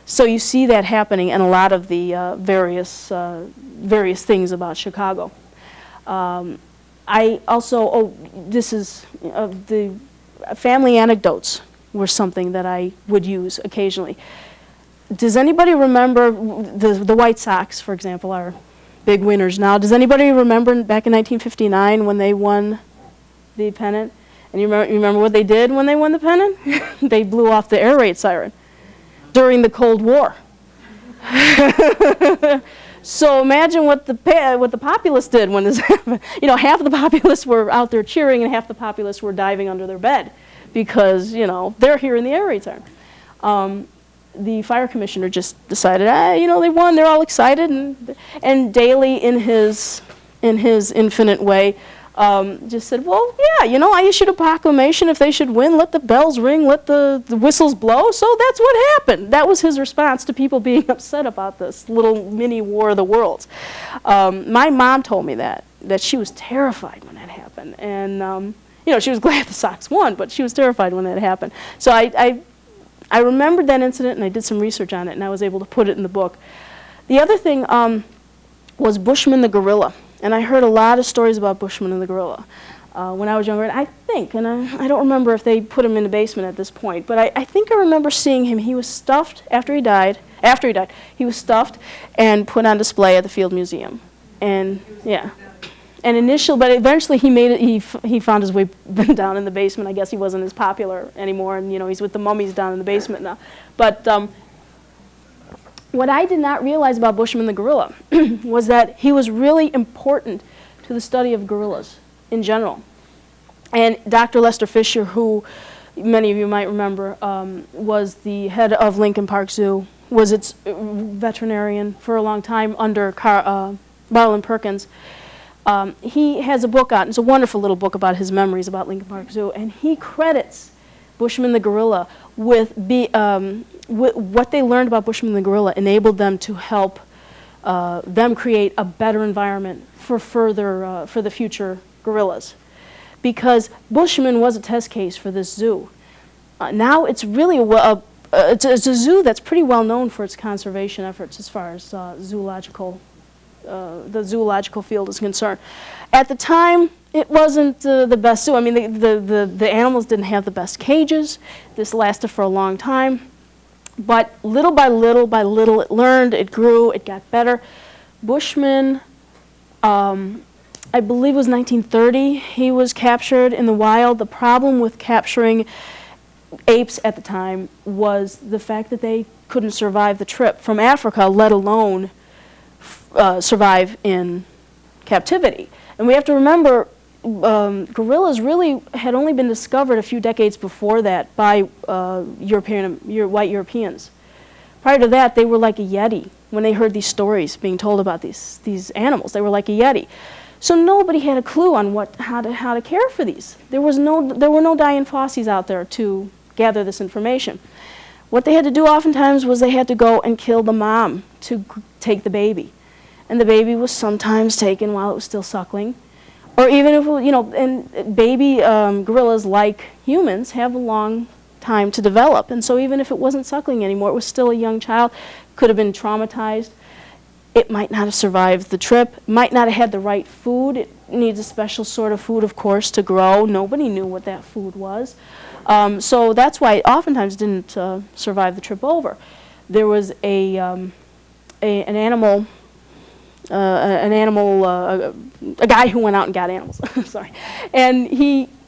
So you see that happening in a lot of the various things about Chicago. I also, this is the family anecdotes. were something that I would use occasionally. Does anybody remember the White Sox, for example, are big winners now? Does anybody remember back in 1959 when they won the pennant? And you remember what they did when they won the pennant? They blew off the air raid siren during the Cold War. So imagine what the populace did when this happened. You know, half of the populace were out there cheering and half the populace were diving under their bed because, you know, they're hearing the air raid siren. The fire commissioner just decided, you know, they won, they're all excited, and Daley, in his infinite way, just said, well, yeah, you know, I issued a proclamation, if they should win, let the bells ring, let the whistles blow, so that's what happened. That was his response to people being upset about this little mini war of the worlds. My mom told me that she was terrified when that happened, and, you know, she was glad the Sox won, but she was terrified when that happened. So I remembered that incident, and I did some research on it, and I was able to put it in the book. The other thing was Bushman the gorilla. And I heard a lot of stories about Bushman and the gorilla when I was younger. And I think, and I don't remember if they put him in the basement at this point, but I think I remember seeing him. He was stuffed after he died. He was stuffed and put on display at the Field Museum. And yeah. And but eventually he made it. He found his way down in the basement. I guess he wasn't as popular anymore, and you know, he's with the mummies down in the basement now. But what I did not realize about Bushman the gorilla was that he was really important to the study of gorillas in general. And Dr. Lester Fisher, who many of you might remember, was the head of Lincoln Park Zoo, was its veterinarian for a long time under Marlin Perkins. He has a book out. It's a wonderful little book about his memories about Lincoln Park Zoo, and he credits Bushman the gorilla with what they learned about Bushman the gorilla enabled them to help them create a better environment for the future gorillas, because Bushman was a test case for this zoo. Now it's really it's a zoo that's pretty well known for its conservation efforts as far as the zoological field is concerned. At the time, it wasn't the best zoo. I mean, the animals didn't have the best cages. This lasted for a long time. But little by little, it learned, it grew, it got better. Bushman, I believe it was 1930, he was captured in the wild. The problem with capturing apes at the time was the fact that they couldn't survive the trip from Africa, let alone survive in captivity. And we have to remember, gorillas really had only been discovered a few decades before that by white Europeans. Prior to that, they were like a yeti. When they heard these stories being told about these animals, they were like a yeti. So nobody had a clue on how to care for these. There were no Dian Fossés out there to gather this information. What they had to do oftentimes was they had to go and kill the mom to take the baby. And the baby was sometimes taken while it was still suckling. Or even if, you know, and baby gorillas, like humans, have a long time to develop. And so even if it wasn't suckling anymore, it was still a young child, could have been traumatized. It might not have survived the trip, might not have had the right food. It needs a special sort of food, of course, to grow. Nobody knew what that food was. So that's why it oftentimes didn't survive the trip over. There was a guy who went out and got animals, sorry. And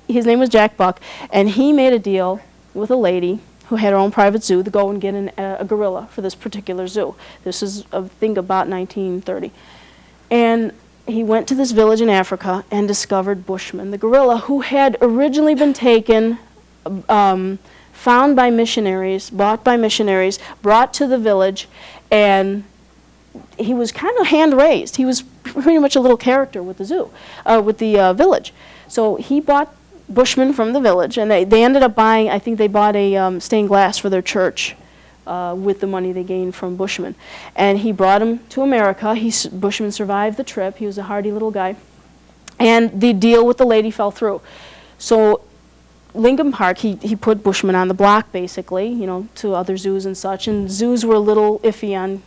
his name was Jack Buck, and he made a deal with a lady who had her own private zoo to go and get a gorilla for this particular zoo. This is, I think, about 1930. And he went to this village in Africa and discovered Bushman, the gorilla, who had originally been taken, found by missionaries, bought by missionaries, brought to the village, and he was kind of hand-raised. He was pretty much a little character with the zoo, with the village. So he bought Bushman from the village, and they ended up buying, I think they bought a stained glass for their church with the money they gained from Bushman. And he brought him to America. Bushman survived the trip. He was a hardy little guy. And the deal with the lady fell through. So Lincoln Park, he put Bushman on the block, basically, you know, to other zoos and such. And zoos were a little iffy on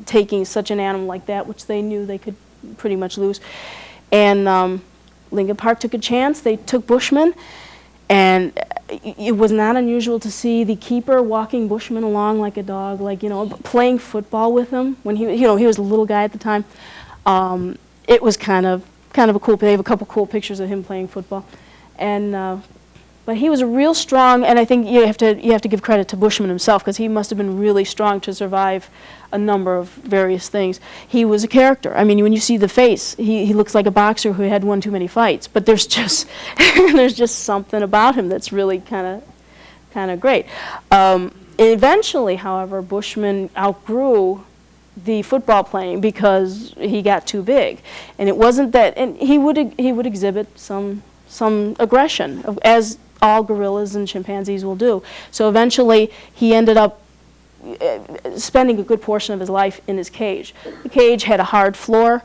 taking such an animal like that, which they knew they could pretty much lose. And Lincoln Park took a chance. They took Bushman, And it was not unusual to see the keeper walking Bushman along like a dog, like, you know, playing football with him when he, you know, he was a little guy at the time. It was kind of a cool, they have a couple cool pictures of him playing football. And, but he was a real strong, and I think you have to give credit to Bushman himself, because he must have been really strong to survive a number of various things. He was a character. I mean, when you see the face, he looks like a boxer who had won too many fights. But there's just there's just something about him that's really kind of great. Eventually, however, Bushman outgrew the football playing because he got too big, and it wasn't that. And he would exhibit some aggression, as all gorillas and chimpanzees will do. So eventually, he ended up spending a good portion of his life in his cage. The cage had a hard floor.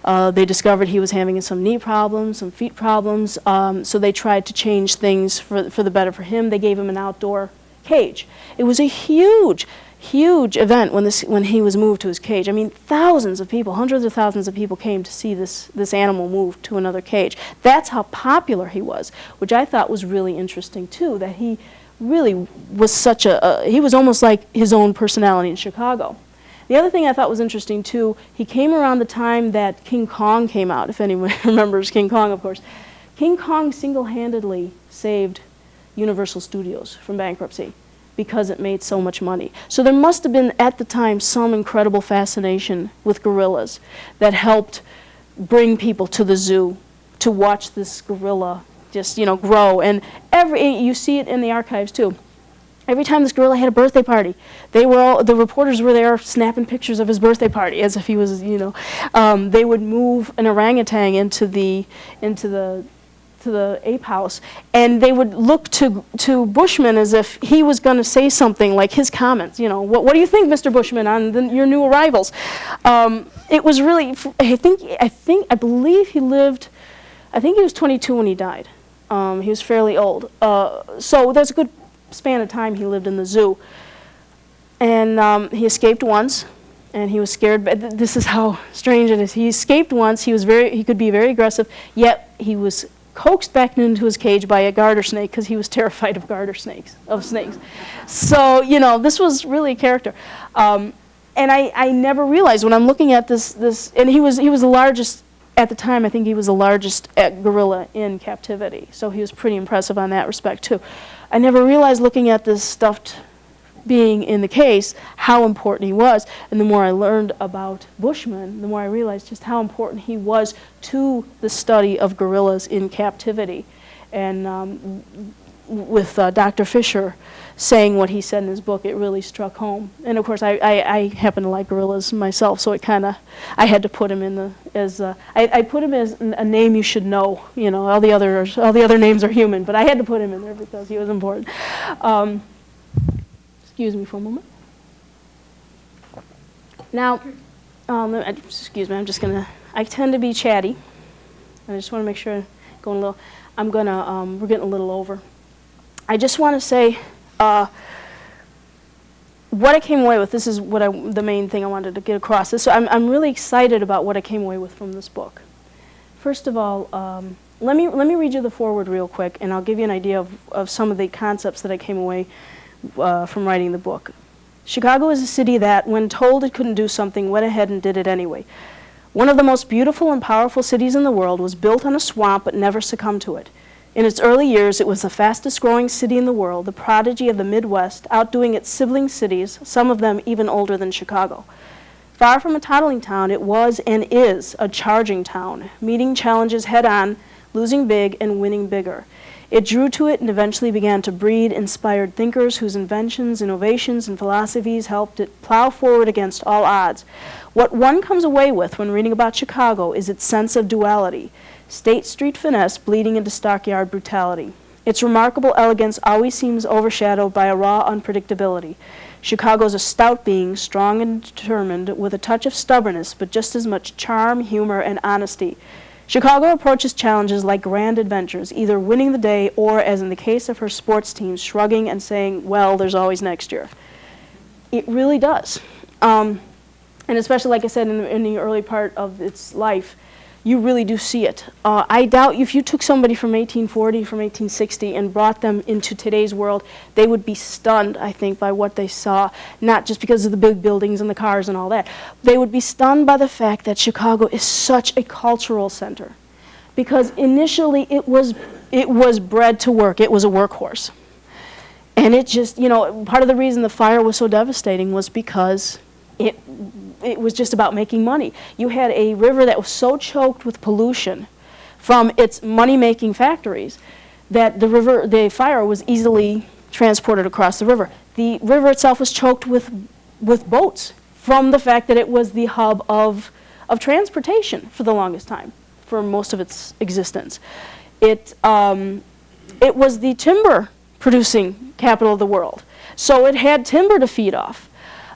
They discovered he was having some knee problems, some feet problems, so they tried to change things for the better for him. They gave him an outdoor cage. It was a huge event when he was moved to his cage. I mean, thousands of people, hundreds of thousands of people came to see this animal moved to another cage. That's how popular he was, which I thought was really interesting too, that he really was such he was almost like his own personality in Chicago. The other thing I thought was interesting too, he came around the time that King Kong came out, if anyone remembers King Kong, of course. King Kong single-handedly saved Universal Studios from bankruptcy because it made so much money. So there must have been, at the time, some incredible fascination with gorillas that helped bring people to the zoo to watch this gorilla just, you know, grow. And you see it in the archives, too. Every time this gorilla had a birthday party, the reporters were there snapping pictures of his birthday party as if he was, you know, they would move an orangutan into the ape house, and they would look to Bushman as if he was going to say something like his comments, you know, what do you think, Mr. Bushman, on your new arrivals? It was really, I believe he lived, I think he was 22 when he died. He was fairly old. So there's a good span of time he lived in the zoo. And he escaped once, and he was scared. But this is how strange it is. He escaped once. He could be very aggressive, yet he was coaxed back into his cage by a garter snake because he was terrified of snakes. So, you know, this was really a character. And I never realized when I'm looking at this, and he was the largest, at the time, I think he was the largest gorilla in captivity. So he was pretty impressive on that respect, too. I never realized looking at this stuffed being in the case how important he was. And the more I learned about Bushman, the more I realized just how important he was to the study of gorillas in captivity. And with Dr. Fisher saying what he said in his book, it really struck home. And of course, I happen to like gorillas myself, so it I had to put him in I put him as a name you should know. You know, all the other names are human, but I had to put him in there because he was important. Excuse me for a moment. Now, excuse me, I tend to be chatty. I just want to make sure we're getting a little over. I just want to say what I came away with. This is the main thing I wanted to get across. So I'm really excited about what I came away with from this book. First of all, let me read you the foreword real quick, and I'll give you an idea of some of the concepts that I came away from writing the book. Chicago is a city that, when told it couldn't do something, went ahead and did it anyway. One of the most beautiful and powerful cities in the world was built on a swamp but never succumbed to it. In its early years, it was the fastest growing city in the world, the prodigy of the Midwest, outdoing its sibling cities, some of them even older than Chicago. Far from a toddling town, it was and is a charging town, meeting challenges head on, losing big and winning bigger. It drew to it and eventually began to breed inspired thinkers whose inventions, innovations, and philosophies helped it plow forward against all odds. What one comes away with when reading about Chicago is its sense of duality, State Street finesse bleeding into stockyard brutality. Its remarkable elegance always seems overshadowed by a raw unpredictability. Chicago's a stout being, strong and determined, with a touch of stubbornness, but just as much charm, humor, and honesty. Chicago approaches challenges like grand adventures, either winning the day or, as in the case of her sports teams, shrugging and saying, well, there's always next year. It really does. And especially, like I said, in the early part of its life, you really do see it. I doubt if you took somebody from 1840, from 1860, and brought them into today's world, they would be stunned, I think, by what they saw, not just because of the big buildings and the cars and all that. They would be stunned by the fact that Chicago is such a cultural center. Because initially it was bred to work. It was a workhorse. And it just, you know, part of the reason the fire was so devastating was because it was just about making money. You had a river that was so choked with pollution from its money-making factories that the fire was easily transported across the river. The river itself was choked with boats from the fact that it was the hub of transportation for the longest time, for most of its existence. It was the timber producing capital of the world. So it had timber to feed off.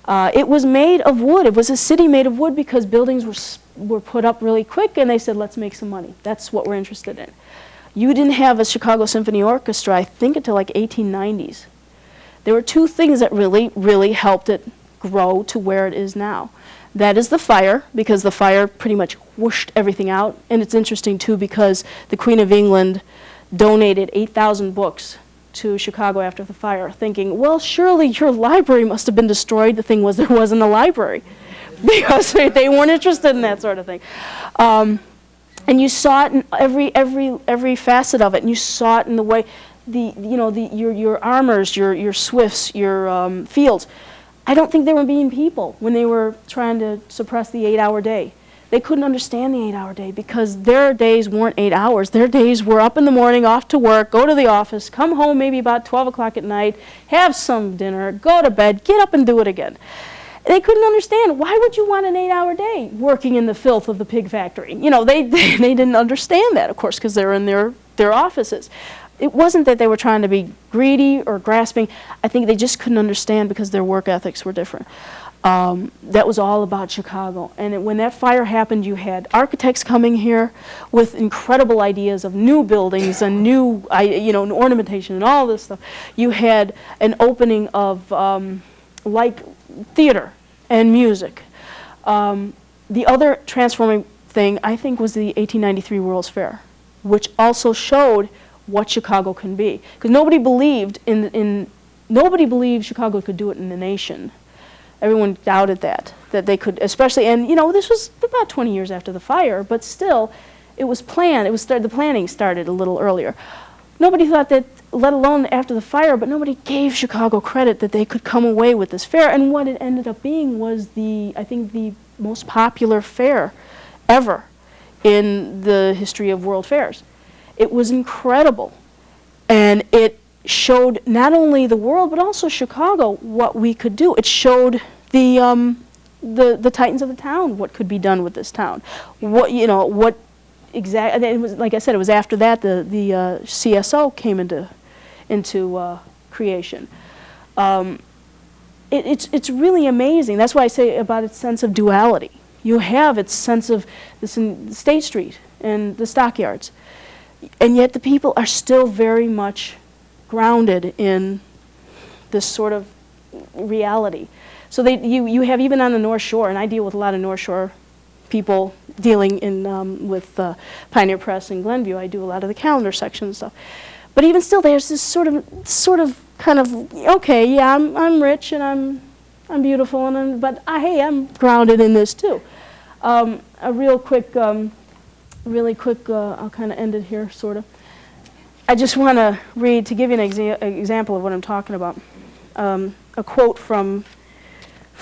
It was made of wood. It was a city made of wood because buildings were put up really quick and they said, let's make some money. That's what we're interested in. You didn't have a Chicago Symphony Orchestra, I think, until like 1890s. There were two things that really, really helped it grow to where it is now. That is the fire, because the fire pretty much whooshed everything out. And it's interesting, too, because the Queen of England donated 8,000 books to Chicago after the fire, thinking, well, surely your library must have been destroyed. The thing was, there wasn't a library, because they weren't interested in that sort of thing. And you saw it in every facet of it, and you saw it in the way, your armors, your swifts, your fields. I don't think they were being people when they were trying to suppress the 8-hour day. They couldn't understand the 8-hour day because their days weren't 8 hours. Their days were up in the morning, off to work, go to the office, come home maybe about 12 o'clock at night, have some dinner, go to bed, get up and do it again. They couldn't understand. Why would you want an 8-hour day working in the filth of the pig factory? You know, they didn't understand that, of course, because they're in their offices. It wasn't that they were trying to be greedy or grasping. I think they just couldn't understand because their work ethics were different. That was all about Chicago. And when that fire happened, you had architects coming here with incredible ideas of new buildings and new, ornamentation and all this stuff. You had an opening of like theater and music. The other transforming thing, I think, was the 1893 World's Fair, which also showed what Chicago can be. Because nobody believed nobody believed Chicago could do it in the nation. Everyone doubted that they could, especially, and this was about 20 years after the fire, but still, it was planned. The planning started a little earlier. Nobody thought that, let alone after the fire, but nobody gave Chicago credit that they could come away with this fair. And what it ended up being was I think the most popular fair ever in the history of world fairs. It was incredible, and it showed not only the world but also Chicago what we could do. It showed the titans of the town what could be done with this town. What exactly? It was, like I said, it was after that the CSO came into creation. It's really amazing. That's why I say about its sense of duality. You have its sense of this in State Street and the stockyards. And yet the people are still very much grounded in this sort of reality. So you have, even on the North Shore, and I deal with a lot of North Shore people dealing with Pioneer Press and Glenview. I do a lot of the calendar section and stuff. But even still, there's this sort of kind of, okay, yeah, I'm rich and I'm beautiful, but hey, I'm grounded in this too. A really quick, I'll kind of end it here, sort of. I just want to read, to give you an example of what I'm talking about, a quote from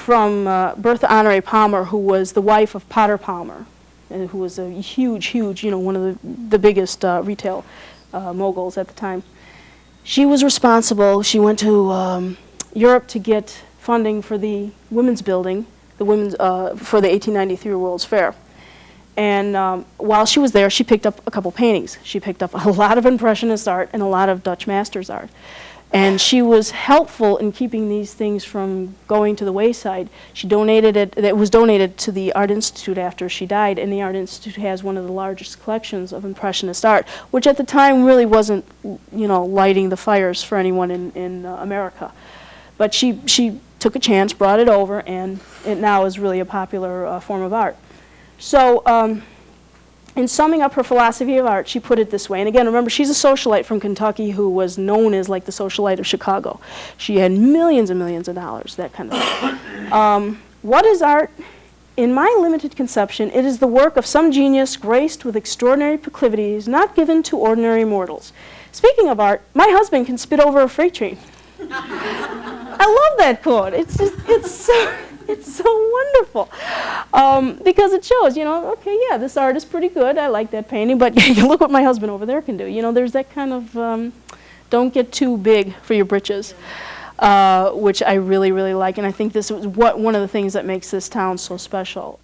Bertha Honoré Palmer, who was the wife of Potter Palmer, and who was a huge, one of the biggest retail moguls at the time. She was responsible. She went to Europe to get funding for the women's building, for the 1893 World's Fair. And while she was there, she picked up a couple paintings. She picked up a lot of Impressionist art and a lot of Dutch masters art. And she was helpful in keeping these things from going to the wayside. She donated it was donated to the Art Institute after she died, and the Art Institute has one of the largest collections of Impressionist art, which at the time really wasn't, lighting the fires for anyone in America. But she took a chance, brought it over, and it now is really a popular form of art. So In summing up her philosophy of art, she put it this way, and again, remember, she's a socialite from Kentucky who was known as like the socialite of Chicago. She had millions and millions of dollars, that kind of thing. What is art? In my limited conception, it is the work of some genius graced with extraordinary proclivities not given to ordinary mortals. Speaking of art, my husband can spit over a freight train. I love that quote. It's so wonderful, because it shows, you know, okay, yeah, this art is pretty good. I like that painting, but look what my husband over there can do. You know, there's that kind of don't get too big for your britches, which I really, really like, and I think this is one of the things that makes this town so special.